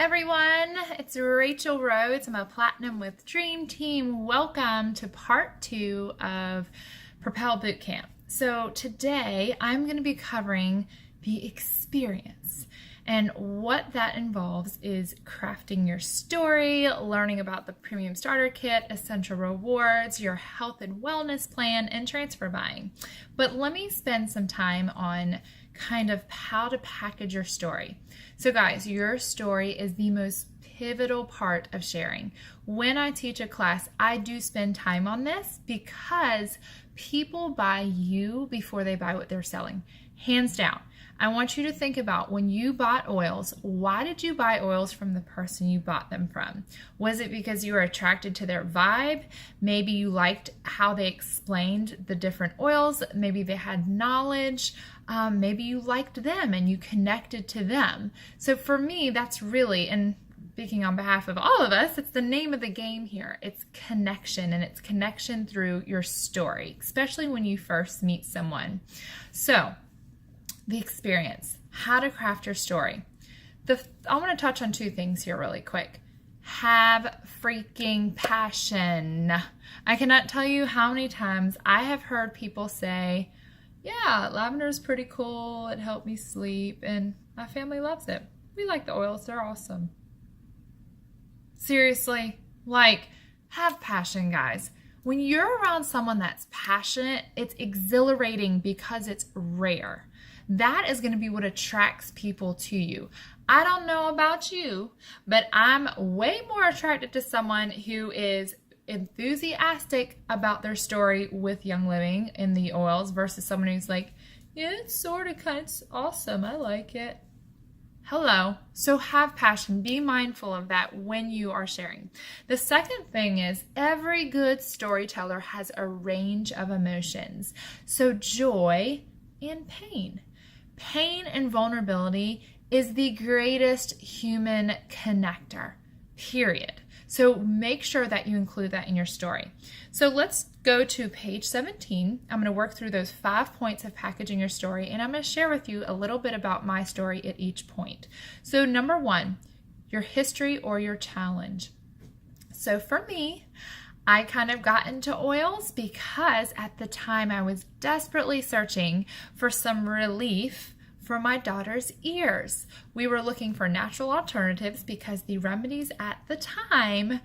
everyone, it's Rachel Rhodes. I'm a Platinum with Dream Team. Welcome to part 2 of Propel Bootcamp. So today I'm going to be covering the experience, and what that involves is crafting your story, learning about the Premium Starter Kit, essential rewards, your health and wellness plan, and transfer buying. But let me spend some time on kind of how to package your story. So guys, your story is the most pivotal part of sharing. When I teach a class, I do spend time on this because people buy you before they buy what they're selling. Hands down. I want you to think about when you bought oils, why did you buy oils from the person you bought them from? Was it because you were attracted to their vibe? Maybe you liked how they explained the different oils. Maybe they had knowledge. Maybe you liked them and you connected to them. So for me, that's really, and speaking on behalf of all of us, it's the name of the game here. It's connection, and it's connection through your story, especially when you first meet someone. The experience, how to craft your story. I want to touch on two things here really quick. Have freaking passion. I cannot tell you how many times I have heard people say, yeah, lavender is pretty cool. It helped me sleep and my family loves it. We like the oils. They're awesome. Seriously, have passion, guys. When you're around someone that's passionate, it's exhilarating because it's rare. That is going to be what attracts people to you. I don't know about you, but I'm way more attracted to someone who is enthusiastic about their story with Young Living in the oils versus someone who's like, yeah, it's sort of kind of awesome. I like it. Hello. So have passion. Be mindful of that when you are sharing. The second thing is every good storyteller has a range of emotions. So joy and pain. Pain and vulnerability is the greatest human connector, period. So make sure that you include that in your story. So let's go to page 17. I'm going to work through those 5 points of packaging your story, and I'm going to share with you a little bit about my story at each point. So number 1, your history or your challenge. So for me, I kind of got into oils because at the time I was desperately searching for some relief for my daughter's ears. We were looking for natural alternatives because the remedies at the time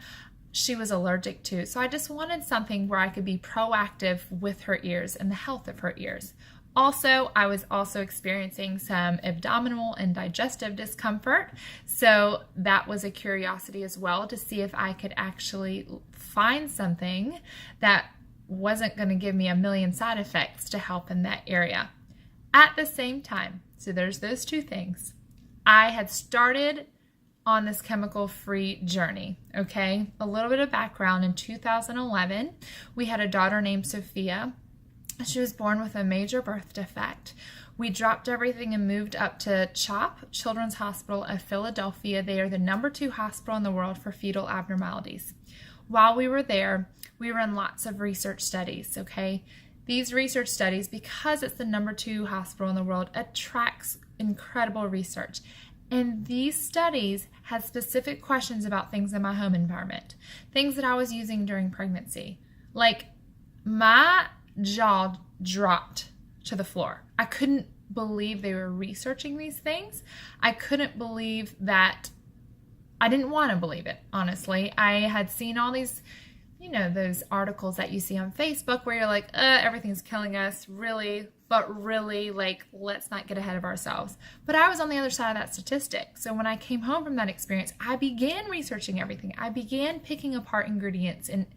she was allergic to. So I just wanted something where I could be proactive with her ears and the health of her ears. Also, I was also experiencing some abdominal and digestive discomfort, so that was a curiosity as well to see if I could actually find something that wasn't going to give me a million side effects to help in that area. At the same time, so there's those two things, I had started on this chemical-free journey, okay? A little bit of background. In 2011, we had a daughter named Sophia. She was born with a major birth defect. We dropped everything and moved up to CHOP, Children's Hospital of Philadelphia. They are the #2 hospital in the world for fetal abnormalities. While we were there, we were in lots of research studies, okay? These research studies, because it's the #2 hospital in the world, attracts incredible research. And these studies had specific questions about things in my home environment, things that I was using during pregnancy. Like, my jaw dropped to the floor. I couldn't believe they were researching these things. I couldn't believe that. I didn't want to believe it, honestly. I had seen all these, those articles that you see on Facebook where you're like, everything's killing us, really, but really, let's not get ahead of ourselves. But I was on the other side of that statistic. So when I came home from that experience, I began researching everything. I began picking apart ingredients in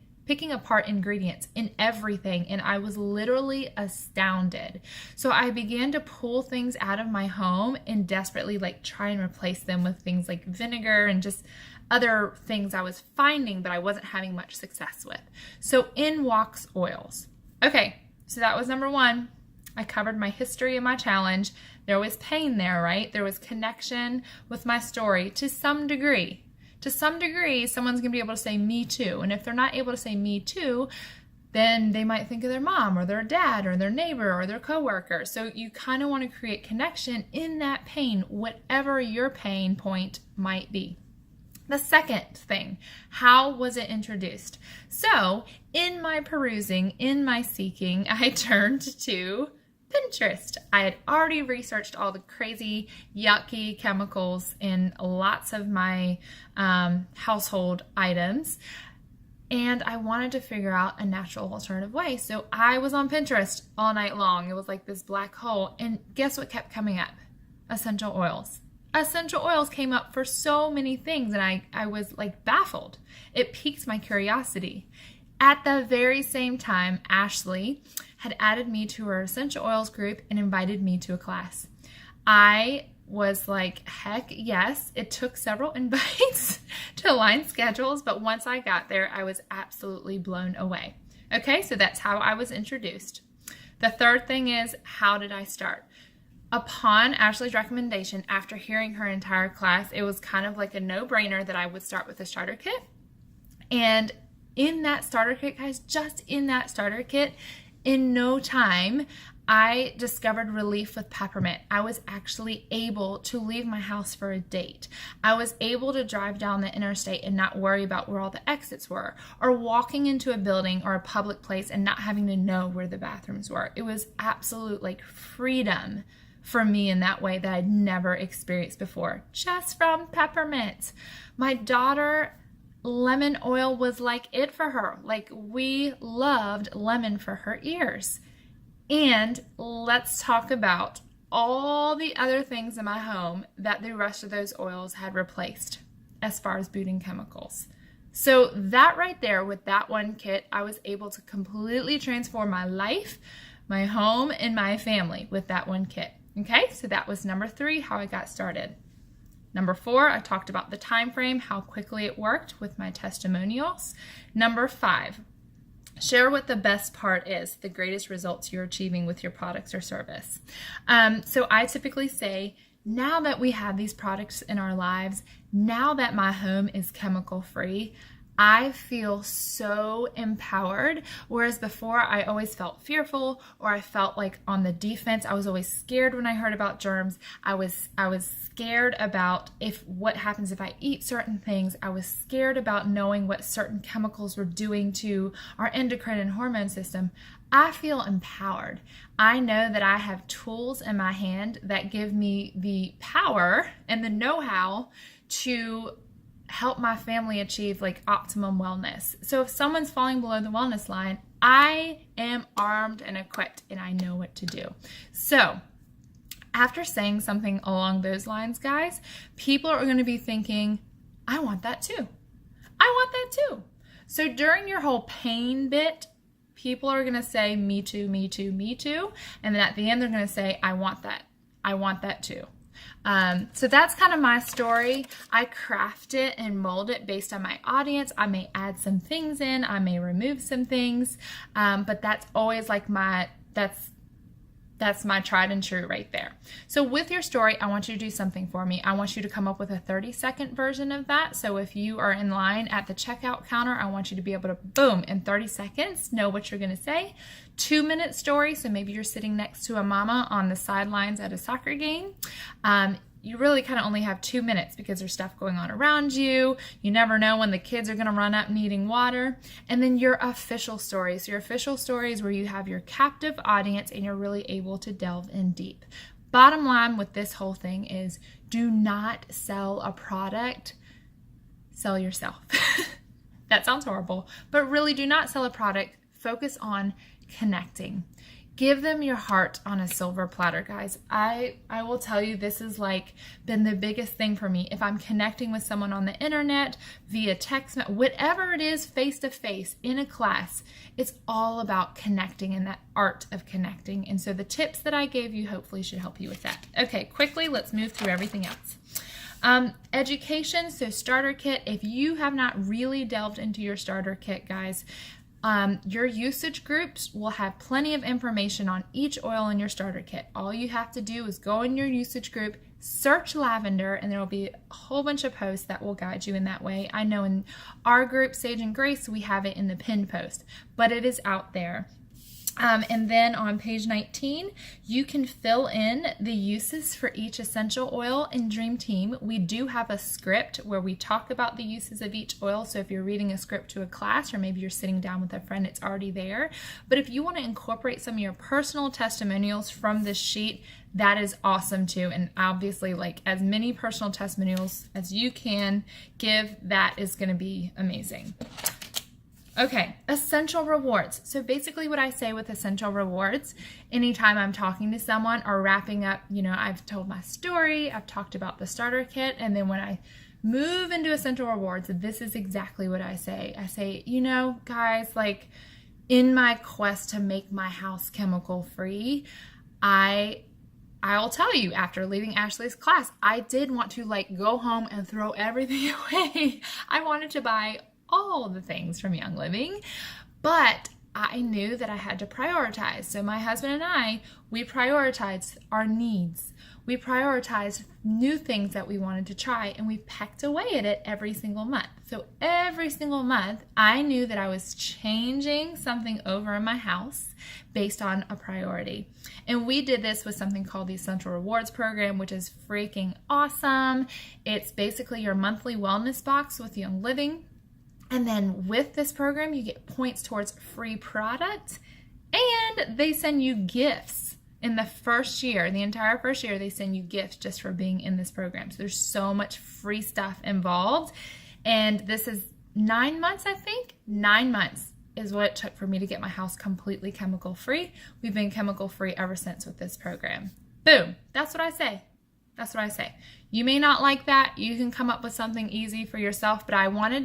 everything, and I was literally astounded. So I began to pull things out of my home and desperately try and replace them with things like vinegar and just other things I was finding, but I wasn't having much success with. So in walks oils. Okay, so that was number 1. I covered my history and my challenge. There was pain there, right? There was connection with my story to some degree. To some degree, someone's going to be able to say me too. And if they're not able to say me too, then they might think of their mom or their dad or their neighbor or their coworker. So you kind of want to create connection in that pain, whatever your pain point might be. The second thing, how was it introduced? So in my perusing, in my seeking, I turned to Pinterest. I had already researched all the crazy, yucky chemicals in lots of my household items, and I wanted to figure out a natural alternative way. So I was on Pinterest all night long. It was like this black hole, and guess what kept coming up? Essential oils. Essential oils came up for so many things, and I was like baffled. It piqued my curiosity. At the very same time, Ashley had added me to her essential oils group and invited me to a class. I was like, heck yes. It took several invites to align schedules, but once I got there, I was absolutely blown away. Okay, so that's how I was introduced. The third thing is, how did I start? Upon Ashley's recommendation, after hearing her entire class, it was kind of like a no-brainer that I would start with a starter kit. And in that starter kit, guys, just in that starter kit, in no time, I discovered relief with peppermint. I was actually able to leave my house for a date. I was able to drive down the interstate and not worry about where all the exits were, or walking into a building or a public place and not having to know where the bathrooms were. It was absolute like freedom for me in that way that I'd never experienced before, just from peppermint. My daughter, lemon oil was like it for her. Like, we loved lemon for her ears. And let's talk about all the other things in my home that the rest of those oils had replaced as far as booting chemicals. So that right there, with that one kit, I was able to completely transform my life, my home, and my family with that one kit. Okay, so that was number 3, how I got started. Number 4, I talked about the time frame, how quickly it worked with my testimonials. Number 5, share what the best part is, the greatest results you're achieving with your products or service. So I typically say, now that we have these products in our lives, now that my home is chemical free, I feel so empowered, whereas before I always felt fearful, or I felt like on the defense. I was always scared when I heard about germs. I was scared about what happens if I eat certain things. I was scared about knowing what certain chemicals were doing to our endocrine and hormone system. I feel empowered. I know that I have tools in my hand that give me the power and the know-how to help my family achieve like optimum wellness. So if someone's falling below the wellness line, I am armed and equipped and I know what to do. So after saying something along those lines, guys, people are going to be thinking, I want that too. I want that too. So during your whole pain bit, people are going to say, me too, me too, me too. And then at the end, they're going to say, I want that. I want that too. So that's kind of my story. I craft it and mold it based on my audience. I may add some things in, I may remove some things, but that's always like that's my tried and true right there. So with your story, I want you to do something for me. I want you to come up with a 30-second version of that. So if you are in line at the checkout counter, I want you to be able to, boom, in 30 seconds, know what you're going to say. 2-minute story. So maybe you're sitting next to a mama on the sidelines at a soccer game. You really kind of only have 2 minutes because there's stuff going on around you. You never know when the kids are going to run up needing water. And then your official stories. Your official stories where you have your captive audience and you're really able to delve in deep. Bottom line with this whole thing is, do not sell a product, sell yourself. That sounds horrible, but really do not sell a product. Focus on connecting. Give them your heart on a silver platter, guys. I will tell you, this has like been the biggest thing for me. If I'm connecting with someone on the internet, via text, whatever it is, face to face, in a class, it's all about connecting and that art of connecting. And so the tips that I gave you hopefully should help you with that. Okay, quickly, let's move through everything else. Education, so starter kit. If you have not really delved into your starter kit, guys, your usage groups will have plenty of information on each oil in your starter kit. All you have to do is go in your usage group, search lavender, and there will be a whole bunch of posts that will guide you in that way. I know in our group, Sage and Grace, we have it in the pinned post, but it is out there. And then on page 19, you can fill in the uses for each essential oil in Dream Team. We do have a script where we talk about the uses of each oil. So if you're reading a script to a class, or maybe you're sitting down with a friend, it's already there. But if you want to incorporate some of your personal testimonials from this sheet, that is awesome too. And obviously, like, as many personal testimonials as you can give, that is going to be amazing. Okay, essential rewards. So basically what I say with essential rewards, anytime I'm talking to someone or wrapping up, I've told my story, I've talked about the starter kit, and then when I move into essential rewards, this is exactly what I say. I say, guys, like, in my quest to make my house chemical free, I'll tell you, after leaving Ashley's class, I did want to go home and throw everything away. I wanted to buy all the things from Young Living, but I knew that I had to prioritize. So my husband and I, we prioritized our needs. We prioritized new things that we wanted to try, and we pecked away at it every single month. So every single month, I knew that I was changing something over in my house based on a priority. And we did this with something called the Essential Rewards Program, which is freaking awesome. It's basically your monthly wellness box with Young Living. And then with this program, you get points towards free products, and they send you gifts in the first year. The entire first year, they send you gifts just for being in this program. So there's so much free stuff involved. And this is 9 months, I think. 9 months is what it took for me to get my house completely chemical free. We've been chemical free ever since with this program. Boom. That's what I say. That's what I say. You may not like that. You can come up with something easy for yourself, but I wanted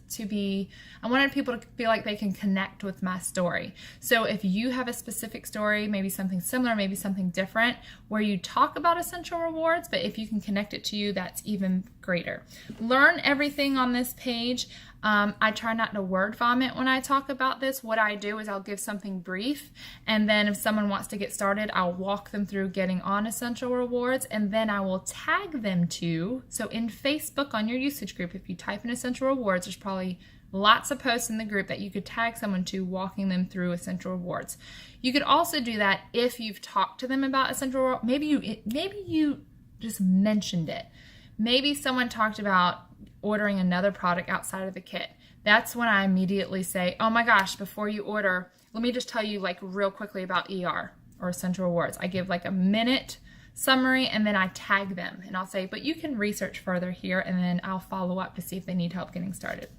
people to feel like they can connect with my story. So if you have a specific story, maybe something similar, maybe something different, where you talk about essential rewards, but if you can connect it to you, that's even greater. Learn everything on this page. I try not to word vomit when I talk about this. What I do is I'll give something brief, and then if someone wants to get started, I'll walk them through getting on essential rewards, and then I will tag them to, so in Facebook on your usage group, if you type in essential rewards, there's probably lots of posts in the group that you could tag someone to, walking them through essential rewards. You could also do that if you've talked to them about essential rewards. Maybe you just mentioned it. Maybe someone talked about ordering another product outside of the kit. That's when I immediately say, oh my gosh, before you order, let me just tell you real quickly about ER or essential rewards. I give a minute summary, and then I tag them, and I'll say, but you can research further here, and then I'll follow up to see if they need help getting started.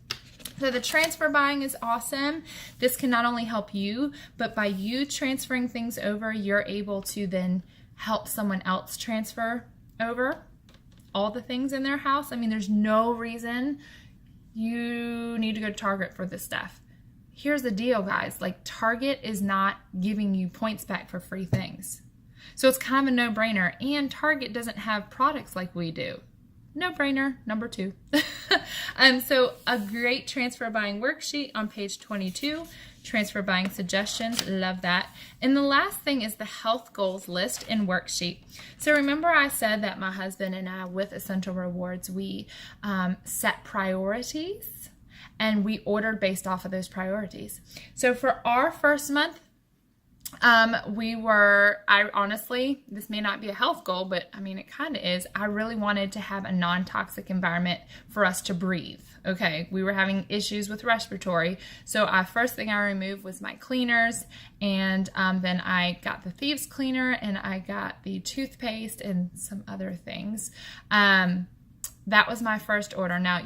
So the transfer buying is awesome. This can not only help you, but by you transferring things over, you're able to then help someone else transfer over all the things in their house. I mean, there's no reason you need to go to Target for this stuff. Here's the deal, guys. Target is not giving you points back for free things. So it's kind of a no-brainer. And Target doesn't have products like we do. No-brainer, number 2. So a great transfer buying worksheet on page 22. Transfer buying suggestions, love that. And the last thing is the health goals list and worksheet. So remember I said that my husband and I, with Essential Rewards, we set priorities, and we ordered based off of those priorities. So for our first month, I honestly, this may not be a health goal, but I mean, it kind of is. I really wanted to have a non-toxic environment for us to breathe. Okay. We were having issues with respiratory. So first thing I removed was my cleaners, and then I got the thieves cleaner, and I got the toothpaste and some other things. That was my first order. Now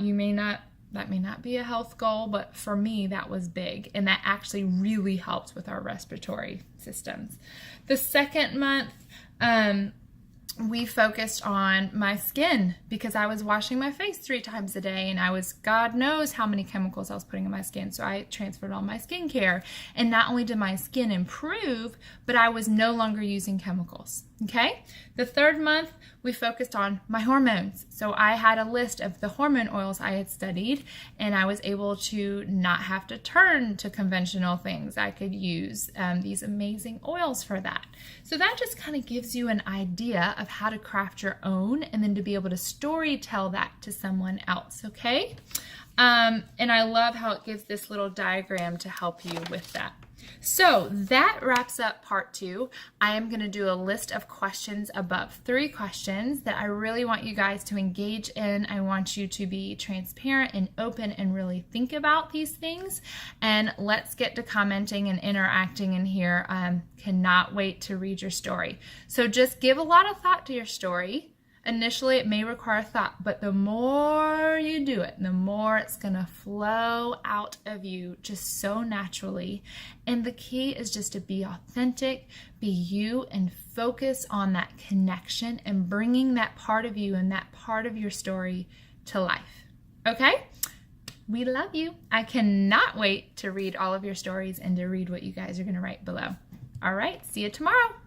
that may not be a health goal, but for me, that was big. And that actually really helped with our respiratory systems. The second month, we focused on my skin, because I was washing my face 3 times a day, and God knows how many chemicals I was putting in my skin. So I transferred all my skincare, and not only did my skin improve, but I was no longer using chemicals. Okay. The third month, we focused on my hormones. So I had a list of the hormone oils I had studied, and I was able to not have to turn to conventional things. I could use these amazing oils for that. So that just kind of gives you an idea of how to craft your own, and then to be able to story tell that to someone else. Okay. And I love how it gives this little diagram to help you with that. So that wraps up part 2. I am going to do a list of questions above, 3 questions that I really want you guys to engage in. I want you to be transparent and open and really think about these things. And let's get to commenting and interacting in here. Cannot wait to read your story. So just give a lot of thought to your story. Initially, it may require thought, but the more you do it, the more it's going to flow out of you just so naturally. And the key is just to be authentic, be you, and focus on that connection and bringing that part of you and that part of your story to life. Okay? We love you. I cannot wait to read all of your stories and to read what you guys are going to write below. All right, see you tomorrow.